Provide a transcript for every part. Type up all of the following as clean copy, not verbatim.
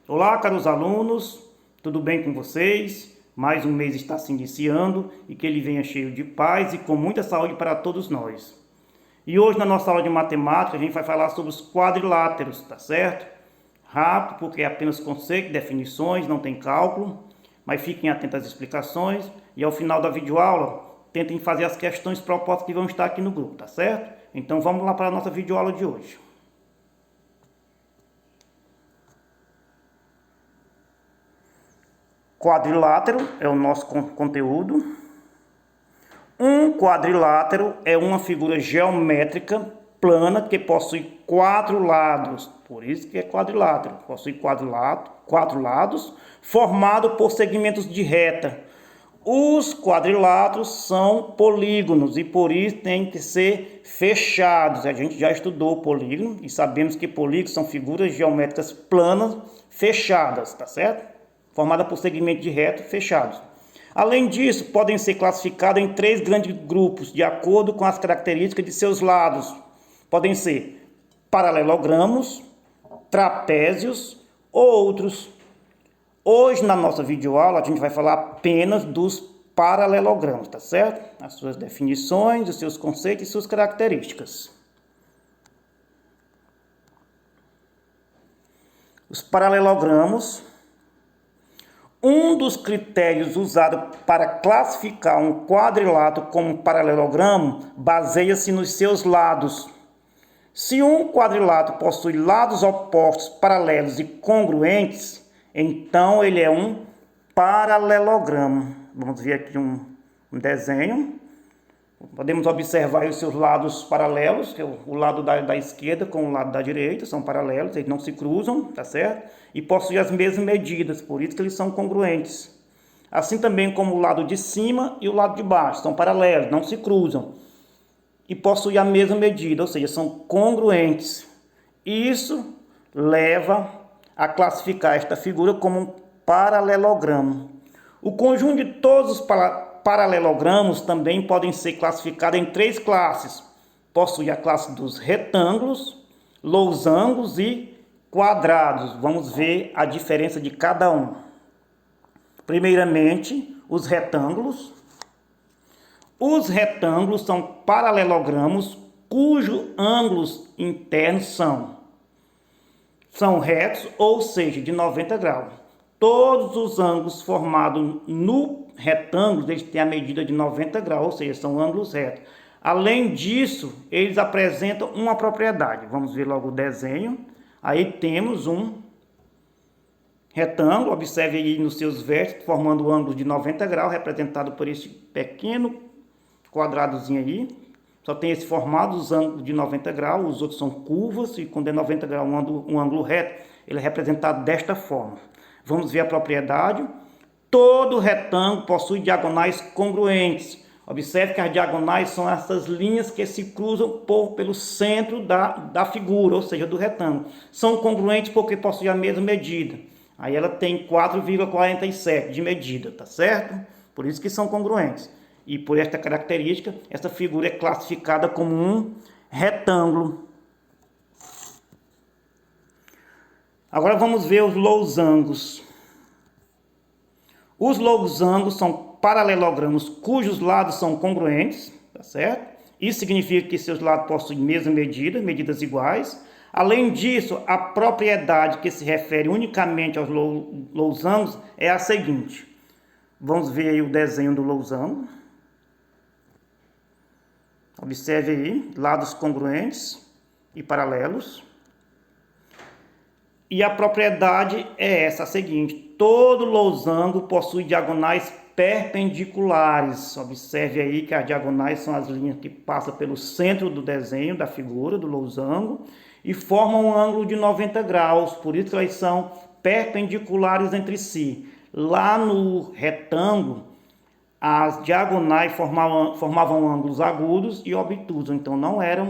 Olá, caros alunos, tudo bem com vocês? Mais um mês está se iniciando e que ele venha cheio de paz e com muita saúde para todos nós. E hoje na nossa aula de matemática a gente vai falar sobre os quadriláteros, tá certo? Rápido, porque é apenas conceito, definições, não tem cálculo, mas fiquem atentos às explicações e ao final da videoaula tentem fazer as questões propostas que vão estar aqui no grupo, tá certo? Então vamos lá para a nossa videoaula de hoje. Quadrilátero é o nosso conteúdo. Um quadrilátero é uma figura geométrica plana que possui quatro lados. Por isso que é quadrilátero. Possui quatro lados, formado por segmentos de reta. Os quadriláteros são polígonos e por isso tem que ser fechados. A gente já estudou polígono e sabemos que polígonos são figuras geométricas planas fechadas, tá certo? Formada por segmentos de reta fechados. Além disso, podem ser classificadas em três grandes grupos, de acordo com as características de seus lados. Podem ser paralelogramos, trapézios ou outros. Hoje, na nossa videoaula, a gente vai falar apenas dos paralelogramos, tá certo? As suas definições, os seus conceitos e suas características. Os paralelogramos. Um dos critérios usados para classificar um quadrilátero como paralelogramo baseia-se nos seus lados. Se um quadrilátero possui lados opostos, paralelos e congruentes, então ele é um paralelogramo. Vamos ver aqui um desenho. Podemos observar os seus lados paralelos, que é o lado da esquerda com o lado da direita, são paralelos, eles não se cruzam, tá certo? E possuem as mesmas medidas, por isso que eles são congruentes. Assim também como o lado de cima e o lado de baixo, são paralelos, não se cruzam. E possuem a mesma medida, ou seja, são congruentes. Isso leva a classificar esta figura como um paralelogramo. O conjunto de todos os paralelogramos também podem ser classificados em três classes. Possui a classe dos retângulos, losangos e quadrados. Vamos ver a diferença de cada um. Primeiramente, os retângulos. Os retângulos são paralelogramos cujos ângulos internos são retos, ou seja, de 90 graus. Todos os ângulos formados no retângulo, eles têm a medida de 90 graus, ou seja, são ângulos retos. Além disso, eles apresentam uma propriedade. Vamos ver logo o desenho. Aí temos um retângulo, observe aí nos seus vértices, formando um ângulo de 90 graus, representado por esse pequeno quadradozinho aí. Só tem esse formado, os ângulos de 90 graus, os outros são curvas, e quando é 90 graus um ângulo reto, ele é representado desta forma. Vamos ver a propriedade. Todo retângulo possui diagonais congruentes. Observe que as diagonais são essas linhas que se cruzam pelo centro da figura, ou seja, do retângulo. São congruentes porque possuem a mesma medida. Aí ela tem 4,47 de medida, tá certo? Por isso que são congruentes. E por esta característica, essa figura é classificada como um retângulo. Agora vamos ver os losangos. Os losangos são paralelogramos cujos lados são congruentes, tá certo? Isso significa que seus lados possuem mesma medida, medidas iguais. Além disso, a propriedade que se refere unicamente aos losangos é a seguinte. Vamos ver aí o desenho do losango. Observe aí, lados congruentes e paralelos. E a propriedade é essa, a seguinte: todo losango possui diagonais perpendiculares. Observe aí que as diagonais são as linhas que passam pelo centro do desenho, da figura, do losango, e formam um ângulo de 90 graus, por isso elas são perpendiculares entre si. Lá no retângulo, as diagonais formavam ângulos agudos e obtusos, então não eram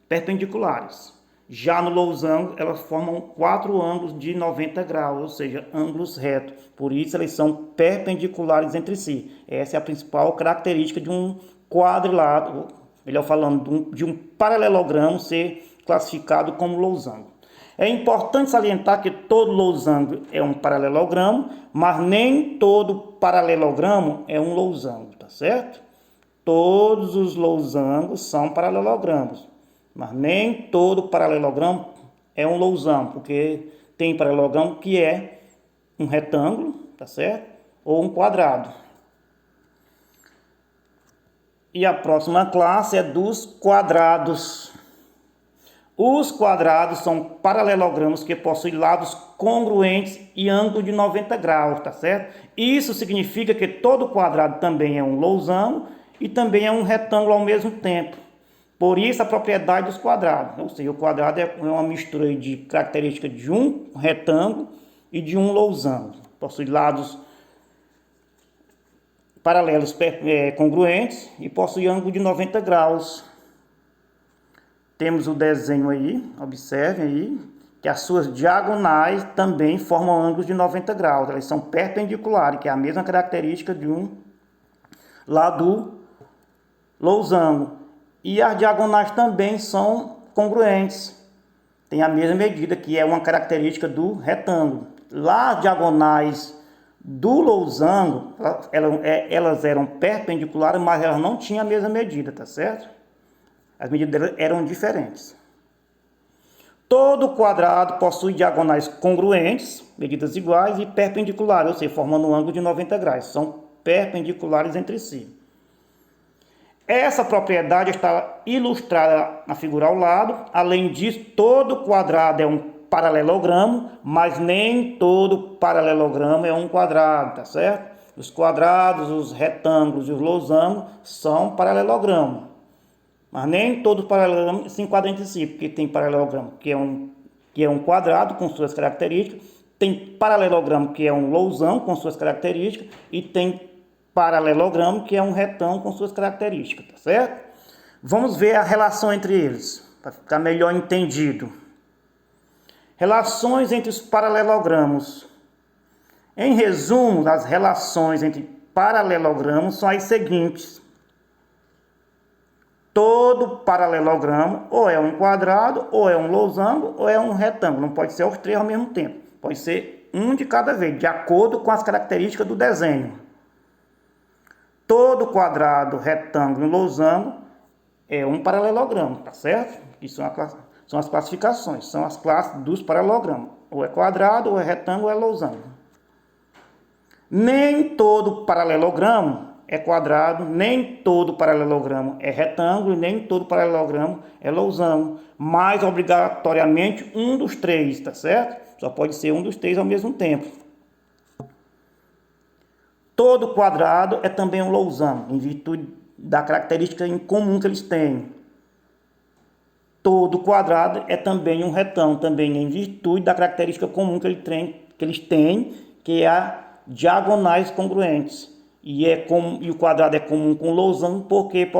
perpendiculares. Já no losango, elas formam quatro ângulos de 90 graus, ou seja, ângulos retos. Por isso, elas são perpendiculares entre si. Essa é a principal característica de um quadrilátero, melhor falando, de um paralelogramo ser classificado como losango. É importante salientar que todo losango é um paralelogramo, mas nem todo paralelogramo é um losango, tá certo? Todos os losangos são paralelogramos, mas nem todo paralelogramo é um losango, porque tem paralelogramo que é um retângulo, tá certo? Ou um quadrado. E a próxima classe é dos quadrados. Os quadrados são paralelogramos que possuem lados congruentes e ângulo de 90 graus, tá certo? Isso significa que todo quadrado também é um losango e também é um retângulo ao mesmo tempo. Por isso a propriedade dos quadrados. Ou seja, o quadrado é uma mistura de características de um retângulo e de um losango. Possui lados paralelos congruentes e possui ângulo de 90 graus. Temos o desenho aí, observem aí, que as suas diagonais também formam ângulos de 90 graus. Elas são perpendiculares, que é a mesma característica de um lado losango. E as diagonais também são congruentes. Tem a mesma medida, que é uma característica do retângulo. Lá as diagonais do losango, elas eram perpendiculares, mas elas não tinham a mesma medida, tá certo? As medidas delas eram diferentes. Todo quadrado possui diagonais congruentes, medidas iguais, e perpendiculares, ou seja, formando um ângulo de 90 graus. São perpendiculares entre si. Essa propriedade está ilustrada na figura ao lado. Além disso, todo quadrado é um paralelogramo, mas nem todo paralelogramo é um quadrado, tá certo? Os quadrados, os retângulos e os losangos são paralelogramos. Mas nem todos os paralelogramos se enquadram entre si, porque tem paralelogramo que é um quadrado com suas características, tem paralelogramo que é um losango com suas características e tem paralelogramo que é um retângulo com suas características, tá certo? Vamos ver a relação entre eles, para ficar melhor entendido. Relações entre os paralelogramos. Em resumo, as relações entre paralelogramos são as seguintes. Todo paralelogramo ou é um quadrado, ou é um losango, ou é um retângulo. Não pode ser os três ao mesmo tempo. Pode ser um de cada vez, de acordo com as características do desenho. Todo quadrado, retângulo e losango é um paralelogramo, tá certo? Isso são as classificações, são as classes dos paralelogramos. Ou é quadrado, ou é retângulo, ou é losango. Nem todo paralelogramo é quadrado, nem todo paralelogramo é retângulo, nem todo paralelogramo é losango, mas obrigatoriamente um dos três, tá certo? Só pode ser um dos três ao mesmo tempo. Todo quadrado é também um losango, em virtude da característica em comum que eles têm. Todo quadrado é também um retângulo, também em virtude da característica comum que eles têm, que é a diagonais congruentes. E o quadrado é comum com o losango porque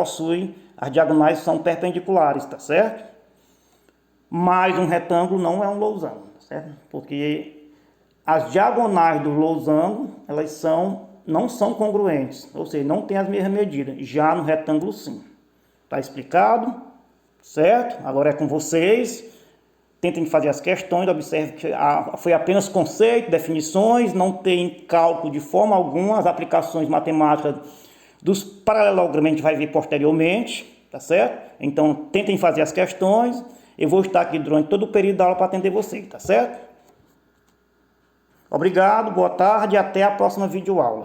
as diagonais são perpendiculares, tá certo? Mas um retângulo não é um losango, tá certo? Porque as diagonais do losango, elas não são congruentes, ou seja, não tem as mesmas medidas. Já no retângulo sim. Tá explicado? Certo? Agora é com vocês. Tentem fazer as questões, observe que foi apenas conceito, definições, não tem cálculo de forma alguma, as aplicações matemáticas dos paralelogramas a gente vai ver posteriormente, tá certo? Então, tentem fazer as questões, eu vou estar aqui durante todo o período da aula para atender vocês, tá certo? Obrigado, boa tarde e até a próxima videoaula.